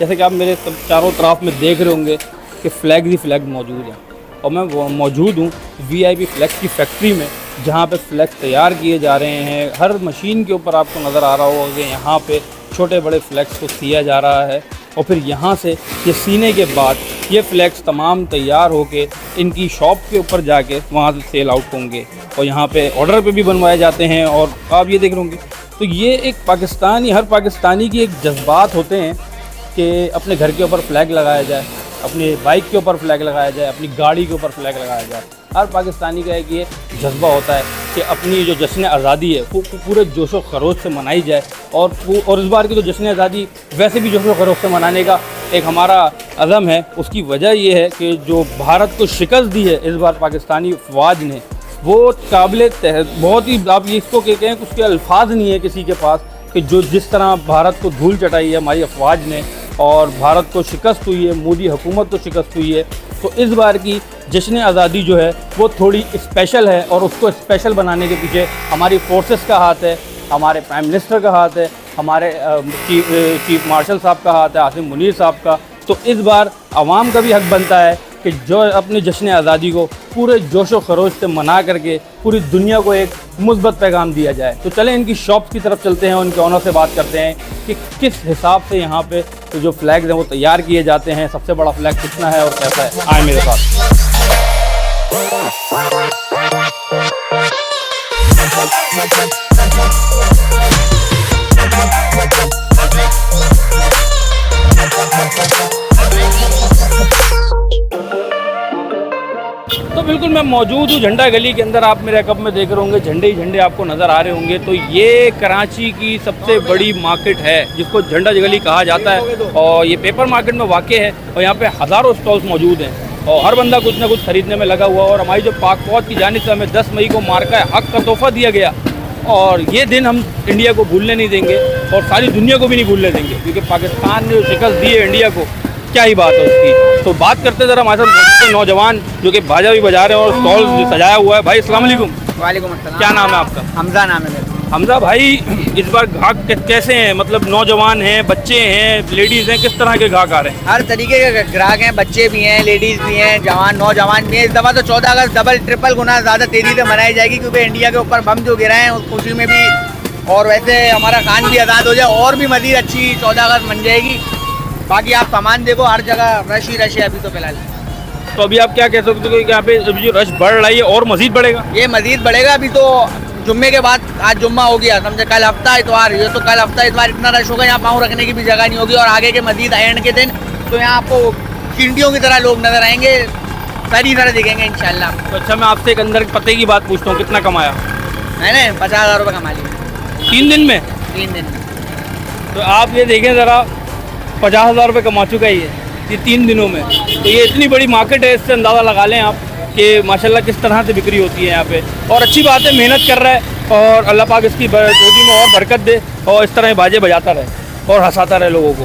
जैसे कि आप मेरे चारों तरफ में देख रहे होंगे कि फ्लैग ही फ्लैग मौजूद है, और मैं मौजूद हूँ VIP फ्लैग की फैक्ट्री में, जहाँ पे फ्लैग तैयार किए जा रहे हैं। हर मशीन के ऊपर आपको नज़र आ रहा होगा कि यहाँ पे छोटे बड़े फ्लैग्स को सिया जा रहा है, और फिर यहाँ से ये सीने के बाद ये फ्लैग्स तमाम तैयार होके इनकी शॉप के ऊपर जाके वहाँ से सेल आउट होंगे, और यहाँ पे ऑर्डर पे भी बनवाए जाते हैं। और आप ये देख रहे होंगे, तो ये एक हर पाकिस्तानी की एक जज्बात होते हैं कि अपने घर के ऊपर फ्लैग लगाया जाए, अपने बाइक के ऊपर फ्लैग लगाया जाए, अपनी गाड़ी के ऊपर फ्लैग लगाया जाए। हर पाकिस्तानी का एक ये जज्बा होता है कि अपनी जो जश्न आज़ादी है वो पूरे जोश व खरोश से मनाई जाए, और इस बार की तो जश्न आज़ादी वैसे भी जोश व खरोश से मनाने का एक हमारा अज़म है। उसकी वजह ये है कि जो भारत को शिकस्त दी है इस बार पाकिस्तानी फ़ौज ने, वो बहुत ही, आप ये इसको कहते हैं, उसके अल्फाज नहीं है किसी के पास कि जो जिस तरह भारत को धूल चटाई है हमारी अफवाज ने, और भारत को शिकस्त हुई है, मोदी हुकूमत को शिकस्त हुई है। तो इस बार की जश्न आज़ादी जो है वो थोड़ी स्पेशल है, और उसको स्पेशल बनाने के पीछे हमारी फोर्सेस का हाथ है, हमारे प्राइम मिनिस्टर का हाथ है, हमारे चीफ मार्शल साहब का हाथ है, आसिम मुनीर साहब का। तो इस बार आवाम का भी हक बनता है कि जो अपने जश्न आज़ादी को पूरे जोश व खरोश से मना करके पूरी दुनिया को एक मुस्बत पैगाम दिया जाए। तो चलें इनकी शॉप्स की तरफ चलते हैं, उनके ऑनर से बात करते हैं कि किस हिसाब से यहाँ पे तो जो फ्लैग्स हैं वो तैयार किए जाते हैं, सबसे बड़ा फ्लैग कितना है और कैसा है। आए मेरे साथ। तो बिल्कुल मैं मौजूद हूँ झंडा गली के अंदर। आप मेरे कप में देख रहे होंगे झंडे ही झंडे आपको नज़र आ रहे होंगे। तो ये कराची की सबसे बड़ी मार्केट है जिसको झंडा गली कहा जाता है, और ये पेपर मार्केट में वाक़ है, और यहाँ पे हज़ारों स्टॉल्स मौजूद हैं और हर बंदा कुछ ना कुछ ख़रीदने में लगा हुआ। और हमारी जो पाक फ़ौज की जानिब से हमें 10 मई को मार्का हक़ का तोहफ़ा दिया गया, और ये दिन हम इंडिया को भूलने नहीं देंगे और सारी दुनिया को भी नहीं भूलने देंगे, क्योंकि पाकिस्तान ने जो शिकस्त दी है इंडिया को, क्या ही बात है उसकी। तो बात करते ज़रा हमारे साथ नौजवान जो कि बाजा भी बजा रहे हैं और स्टॉल सजाया हुआ है। भाई अस्सलाम वालेकुम। वालेकुम अस्सलाम। क्या नाम है आपका? हमजा नाम है मेरा। हमजा भाई, इस बार ग्राहक कैसे हैं? मतलब नौजवान हैं, बच्चे हैं, लेडीज़ हैं, किस तरह के ग्राहक आ रहे हैं? हर तरीके के ग्राहक हैं, बच्चे भी हैं, लेडीज़ भी हैं, जवान नौजवान भी हैं। इस दफ़ा तो 14 अगस्त डबल ट्रिपल गुना ज़्यादा तेज़ी से मनाई जाएगी, क्योंकि इंडिया के ऊपर बम जो गिरा है उस खुशी में भी, और वैसे हमारा खान भी आज़ाद हो जाए और भी मज़ीद अच्छी 14 अगस्त बन जाएगी। बाकी आप सामान देखो, हर जगह रश ही रश है अभी तो फिलहाल। तो अभी आप क्या कह सकते हो कि यहाँ पे अभी जो रश बढ़ रहा है और मज़ीद बढ़ेगा? ये मज़ीद बढ़ेगा। अभी तो जुम्मे के बाद, आज जुम्मा हो गया, समझे कल हफ्ता इतवार, ये तो कल हफ्ता इतवार इतना रश होगा यहाँ पाँव रखने की भी जगह नहीं होगी। और आगे के मज़ीद एंड के दिन तो यहाँ आपको चींटियों की तरह लोग नज़र आएंगे, सारी तरह दिखेंगे इंशाल्लाह। तो अच्छा, मैं आपसे एक अंदर पते की बात पूछता हूँ, कितना कमाया? मैंने 50,000 रुपये कमा लिए 3 दिन में। 3 दिन में। तो आप ये देखें ज़रा, 50,000 रुपये कमा चुका है ये 3 दिनों में। तो ये इतनी बड़ी मार्केट है, इससे अंदाज़ा लगा लें आप कि माशाल्लाह किस तरह से बिक्री होती है यहाँ पे। और अच्छी बात है, मेहनत कर रहा है, और अल्लाह पाक इसकी रोजी में और बरकत दे, और इस तरह बाजे बजाता रहे और हंसाता रहे लोगों को।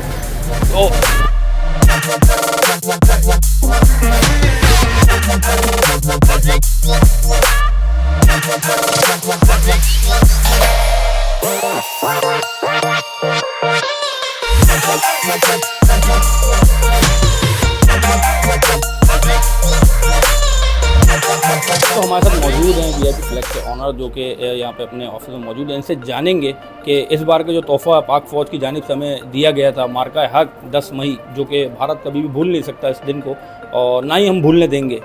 तो हमारे साथ मौजूद हैं VIP फ्लैग के ऑनर, जो कि यहाँ पे अपने ऑफिस में मौजूद हैं। इनसे जानेंगे कि इस बार का जो तोहफ़ा पाक फ़ौज की जानिब से हमें दिया गया था, मार्का हक़ 10 मई, जो कि भारत कभी भी भूल नहीं सकता इस दिन को, और ना ही हम भूलने देंगे।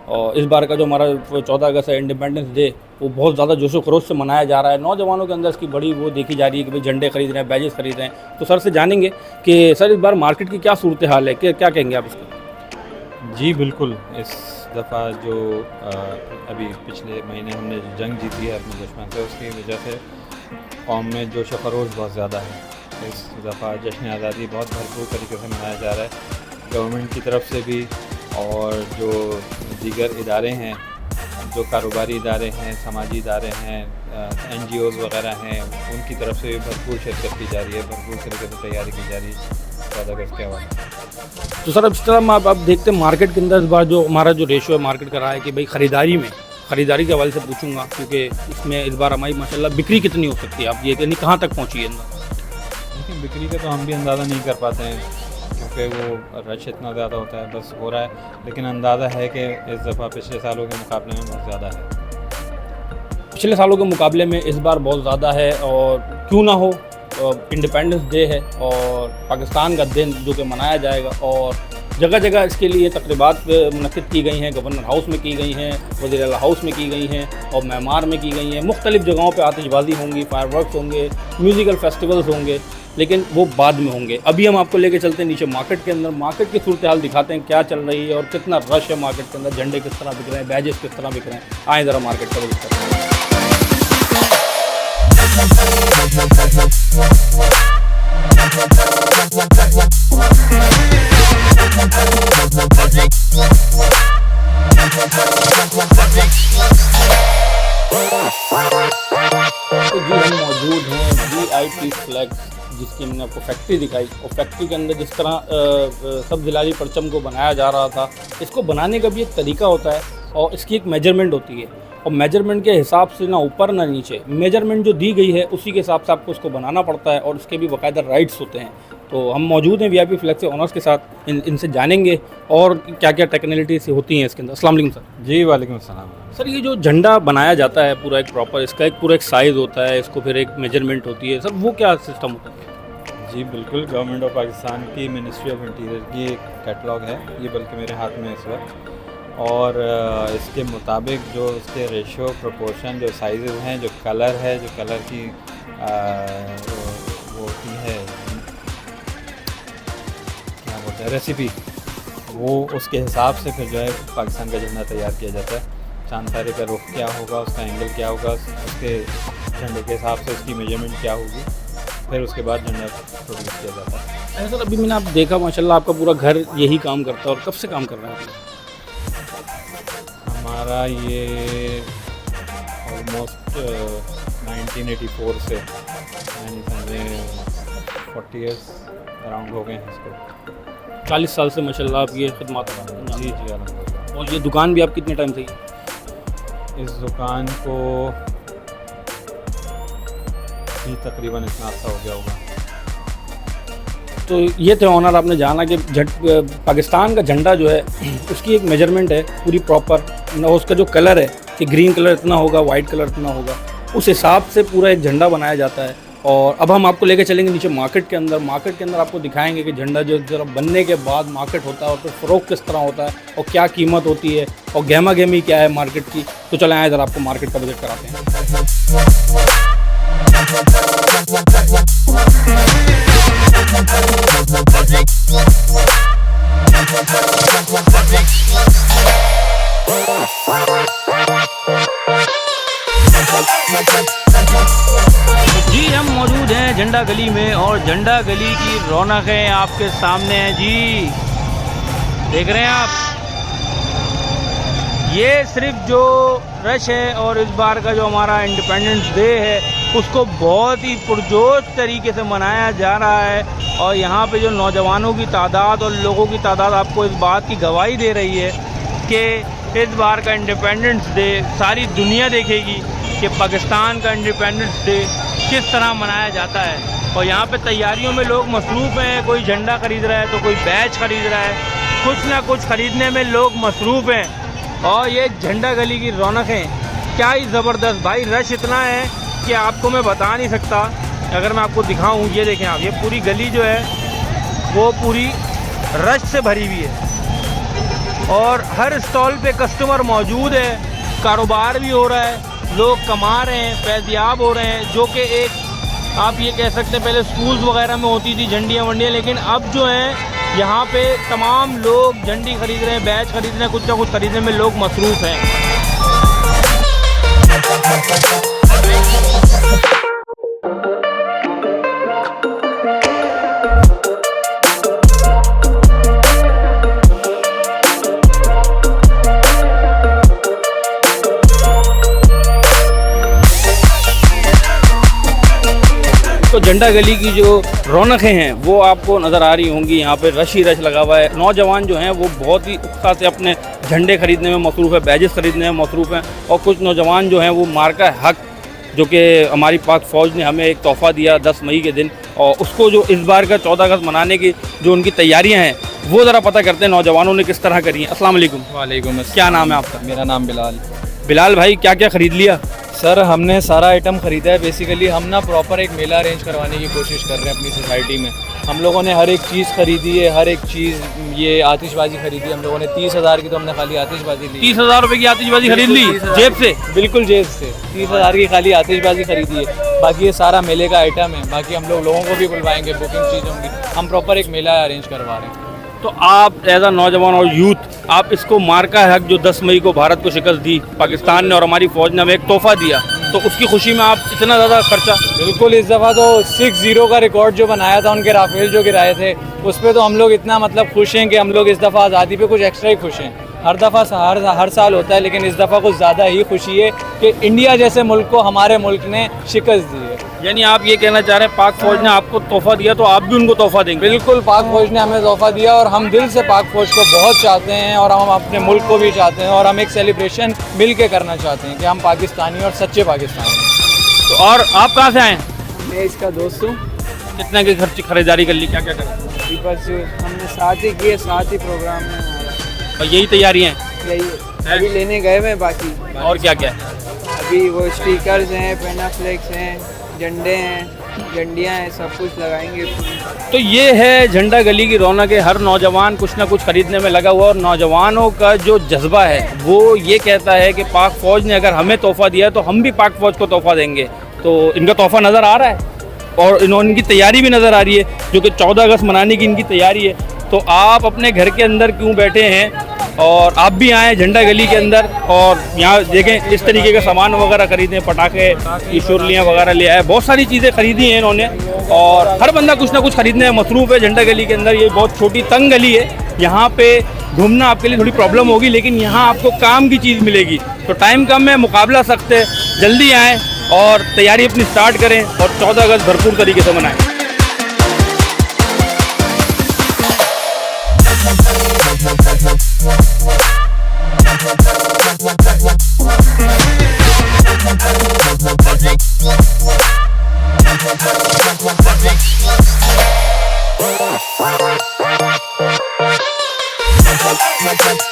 और इस बार का जो हमारा 14 अगस्त है, इंडिपेंडेंस डे, वो बहुत ज़्यादा जोश व खरोश से मनाया जा रहा है। नौजवानों के अंदर इसकी बड़ी वो देखी जा रही है कि भाई झंडे खरीद रहे हैं, बैजेस खरीद रहे हैं। तो सर से जानेंगे कि सर इस बार मार्केट की क्या सूरत हाल है, क्या कहेंगे आप इसको? जी बिल्कुल, इस दफ़ा जो अभी पिछले महीने हमने जो जंग जीती है अपने दुश्मन से, उसकी वजह से कौम में जोश व खरोश बहुत ज़्यादा है। इस दफ़ा जश्न आज़ादी बहुत भरपूर तरीके से मनाया जा रहा है, गवर्नमेंट की तरफ से भी, और जो दीगर इदारे हैं, जो कारोबारी इदारे हैं, समाजी इदारे हैं, NGOs वगैरह हैं, उनकी तरफ से भी भरपूर शिरकत की जा रही है, भरपूर तरीके से तैयारी की जा रही है 14 अगस्त के हवाले। तो सर अब इस तरह आप देखते हैं मार्केट के अंदर इस बार जो हमारा जो रेशो है मार्केट का रहा है कि भाई ख़रीदारी के हवाले से पूछूंगा, क्योंकि इसमें इस बार हमारी माशाल्लाह बिक्री कितनी हो सकती है, आप ये कहीं कहाँ तक पहुँची है? लेकिन बिक्री का तो हम भी अंदाज़ा नहीं कर पाते हैं, क्योंकि वो रश इतना ज़्यादा होता है, बस हो रहा है। लेकिन अंदाज़ा है कि इस दफ़ा पिछले सालों के मुकाबले में बहुत ज़्यादा है। पिछले सालों के मुकाबले में इस बार बहुत ज़्यादा है, और क्यों ना हो, इंडिपेंडेंस डे है और पाकिस्तान का दिन जो कि मनाया जाएगा, और जगह जगह इसके लिए तकरीबात मुनक़िद की गई हैं। गवर्नर हाउस में की गई हैं, वज़ीर आला हाउस में की गई हैं, और मैमार में की गई हैं। मुख्तलिफ़ जगहों पे आतिशबाज़ी होंगी, फायरवर्क्स होंगे, म्यूज़िकल फेस्टिवल्स होंगे, लेकिन वो बाद में होंगे। अभी हम आपको लेके चलते हैं नीचे मार्केट के अंदर। मार्केट की सूरत हाल दिखाते हैं क्या चल रही है और कितना रश है मार्केट के अंदर, झंडे किस तरह बिक रहे हैं, बैजेस किस तरह बिक रहे हैं। आए ज़रा मार्केट का विज़िट करते हैं। तो जी हम मौजूद हैं VIP फ्लैग, जिसकी हमने आपको फैक्ट्री दिखाई, और फैक्ट्री के अंदर जिस तरह सब जिलाली परचम को बनाया जा रहा था, इसको बनाने का भी एक तरीका होता है और इसकी एक मेजरमेंट होती है, और मेजरमेंट के हिसाब से ना ऊपर ना नीचे, मेजरमेंट जो दी गई है उसी के हिसाब से आपको उसको बनाना पड़ता है, और इसके भी बाकायदा राइट्स होते हैं। तो हम मौजूद हैं VIP फ्लैग से ऑनर्स के साथ, इनसे जानेंगे और क्या क्या टेक्निकलिटीज होती हैं इसके अंदर। अस्सलाम वालेकुम सर। जी वालेकुम अस्सलाम। सर ये जो झंडा बनाया जाता है पूरा एक प्रॉपर, इसका एक पूरा एक साइज़ होता है, इसको फिर एक मेजरमेंट होती है, सर वो क्या सिस्टम होता है? जी बिल्कुल, गवर्नमेंट ऑफ पाकिस्तान की मिनिस्ट्री ऑफ इंटीरियर की एक कैटलॉग है ये, बल्कि मेरे हाथ में इस वक्त, और इसके मुताबिक जो उसके रेशियो, प्रोपोर्शन, जो साइज़ हैं, जो कलर है, जो कलर की वो होती है, क्या बोलते हैं, रेसिपी, वो उसके हिसाब से फिर जो है पाकिस्तान का झंडा तैयार किया जाता है। चांद तारे का रुख क्या होगा, उसका एंगल क्या होगा, उसके झंडे के हिसाब से उसकी मेजरमेंट क्या होगी, फिर उसके बाद झंडा प्रोड्यूस किया जाता है। सर अभी मैंने आप देखा माशाल्लाह आपका पूरा घर यही काम करता है, और कब से काम कर रहे हैं? हमारा ये ऑलमोस्ट 1984 से, यानी समझे 40 ईयर्स अराउंड हो गए हैं इसको। 40 साल से माशाल्लाह आप ये खिदमत कर रहे हैं। जी जी अलहम्दुलिल्लाह। और ये दुकान भी आप कितने टाइम से? इस दुकान को भी तकरीबन इतना अर्सा हो गया होगा। तो ये थे ऑनर, आपने जाना कि पाकिस्तान का झंडा जो है उसकी एक मेजरमेंट है पूरी प्रॉपर, उसका जो कलर है कि ग्रीन कलर इतना होगा, वाइट कलर इतना होगा, उस हिसाब से पूरा एक झंडा बनाया जाता है। और अब हम आपको लेके चलेंगे नीचे मार्केट के अंदर। मार्केट के अंदर आपको दिखाएंगे कि झंडा जो जरा बनने के बाद मार्केट होता है और फिर फ़रोख्त किस तरह होता है और क्या कीमत होती है और गहमा गहमी क्या है मार्केट की। तो चलें आए ज़रा आपको मार्केट का विजिट कराते हैं। जी हम मौजूद हैं झंडा गली में, और झंडा गली की रौनकें आपके सामने हैं जी, देख रहे हैं आप। ये सिर्फ जो रश है और इस बार का जो हमारा इंडिपेंडेंस डे है उसको बहुत ही पुरजोश तरीके से मनाया जा रहा है, और यहाँ पे जो नौजवानों की तादाद और लोगों की तादाद आपको इस बात की गवाही दे रही है कि इस बार का इंडिपेंडेंस डे सारी दुनिया देखेगी कि पाकिस्तान का इंडिपेंडेंस डे किस तरह मनाया जाता है। और यहाँ पे तैयारियों में लोग मसरूफ़ हैं, कोई झंडा ख़रीद रहा है तो कोई बैच ख़रीद रहा है, कुछ ना कुछ ख़रीदने में लोग मसरूफ़ हैं। और ये झंडा गली की रौनकें क्या ही ज़बरदस्त भाई, रश इतना है कि आपको मैं बता नहीं सकता। अगर मैं आपको दिखाऊं, ये देखें आप, ये पूरी गली जो है वो पूरी रश से भरी हुई है, और हर स्टॉल पे कस्टमर मौजूद है, कारोबार भी हो रहा है, लोग कमा रहे हैं, फैज़याब हो रहे हैं, जो कि एक आप ये कह सकते हैं पहले स्कूल्स वगैरह में होती थी झंडियाँ वंडियाँ, लेकिन अब जो है यहाँ पे तमाम लोग झंडी खरीद रहे हैं, बैच खरीद रहे हैं, कुछ ना कुछ खरीदने में लोग मसरूफ़ हैं। तो झंडा गली की जो रौनकें हैं वो आपको नज़र आ रही होंगी। यहाँ पे रश ही रश लगा हुआ है। नौजवान जो हैं वो बहुत ही उत्साह से अपने झंडे खरीदने में मसरूफ़ है, बैजेस खरीदने में मसरूफ़ हैं, और कुछ नौजवान जो हैं वो मार्का हक, जो कि हमारी पाक फ़ौज ने हमें एक तोहफ़ा दिया 10 मई के दिन, और उसको जो इस बार का 14 अगस्त मनाने की जो उनकी तैयारियां हैं वो ज़रा पता करते हैं नौजवानों ने किस तरह करी हैं। अस्सलाम वालेकुम। वालेकुम। क्या नाम है आपका? मेरा नाम बिलाल। बिलाल भाई, क्या क्या ख़रीद लिया? सर हमने सारा आइटम ख़रीदा है। बेसिकली हम ना प्रॉपर एक मेला अरेंज करवाने की कोशिश कर रहे हैं अपनी सोसाइटी में। हम लोगों ने हर एक चीज़ ख़रीदी है, हर एक चीज़। ये आतिशबाजी ख़रीदी हम लोगों ने 30,000 की, तो हमने खाली आतिशबाजी ली। 30,000 रुपये की आतिशबाजी खरीद ली जेब से? बिल्कुल जेब से 30,000 की खाली आतिशबाजी खरीदी है। बाकी ये सारा मेले का आइटम है। बाकी हम लोगों को भी बुलवाएंगे, बुकिंग चीज़ होंगी। हम प्रॉपर एक मेला अरेंज करवा रहे हैं। तो आप एज अ नौजवान और यूथ, आप इसको मार्का हक जो 10 मई को भारत को शिकस्त दी पाकिस्तान ने और हमारी फ़ौज ने हमें एक तोहफा दिया, तो उसकी खुशी में आप इतना ज़्यादा खर्चा? बिल्कुल, इस दफ़ा तो 6-0 का रिकॉर्ड जो बनाया था उनके राफेल जो गिराए थे, उस पर तो हम लोग इतना मतलब खुश हैं कि हम लोग इस दफ़ा आज़ादी पे कुछ एक्स्ट्रा ही खुश हैं। हर दफ़ा हर साल होता है, लेकिन इस दफ़ा कुछ ज़्यादा ही खुशी है कि इंडिया जैसे मुल्क को हमारे मुल्क ने शिकस्त दी है। यानी आप ये कहना चाह रहे हैं पाक फ़ौज ने आपको तोहफा दिया तो आप भी उनको तोहफा देंगे? बिल्कुल, पाक फ़ौज ने हमें तोहफा दिया और हम दिल से पाक फ़ौज को बहुत चाहते हैं और हम अपने मुल्क को भी चाहते हैं और हम एक सेलिब्रेशन मिल के करना चाहते हैं कि हम पाकिस्तानी और सच्चे पाकिस्तानी हैं। तो और आप कहाँ से आए? मैं इसका दोस्त हूँ। कितना की खरीदारी कर ली, क्या क्या करा? बस हमने साथ ही किए, साथ ही प्रोग्राम में हमारा और यही तैयारियाँ हैं? यही अभी लेने गए मैं। बाकी और क्या क्या है? अभी वो स्टिकर्स हैं, पेनाफ्लेक्स हैं, झंडे हैं, झंडियाँ हैं, सब कुछ लगाएंगे। तो ये है झंडा गली की रौनक है। हर नौजवान कुछ ना कुछ खरीदने में लगा हुआ और नौजवानों का जो जज्बा है वो ये कहता है कि पाक फ़ौज ने अगर हमें तोहफा दिया है तो हम भी पाक फ़ौज को तोहफा देंगे। तो इनका तोहफा नज़र आ रहा है और इनकी तैयारी भी नज़र आ रही है, जो कि 14 अगस्त मनाने की इनकी तैयारी है। तो आप अपने घर के अंदर क्यों बैठे हैं और आप भी आएँ झंडा गली के अंदर और यहाँ देखें इस तरीके का सामान वगैरह खरीदें, पटाखे, शुरलियाँ वगैरह ले आए, बहुत सारी चीज़ें खरीदी हैं इन्होंने और हर बंदा कुछ ना कुछ खरीदने में मसरूफ़ है झंडा गली के अंदर। ये बहुत छोटी तंग गली है, यहाँ पे घूमना आपके लिए थोड़ी प्रॉब्लम होगी, लेकिन यहाँ आपको काम की चीज़ मिलेगी। तो टाइम कम है, मुकाबला सख्त है, जल्दी आएँ और तैयारी अपनी स्टार्ट करें और 14 अगस्त भरपूर तरीके से मनाएँ। We'll be right back.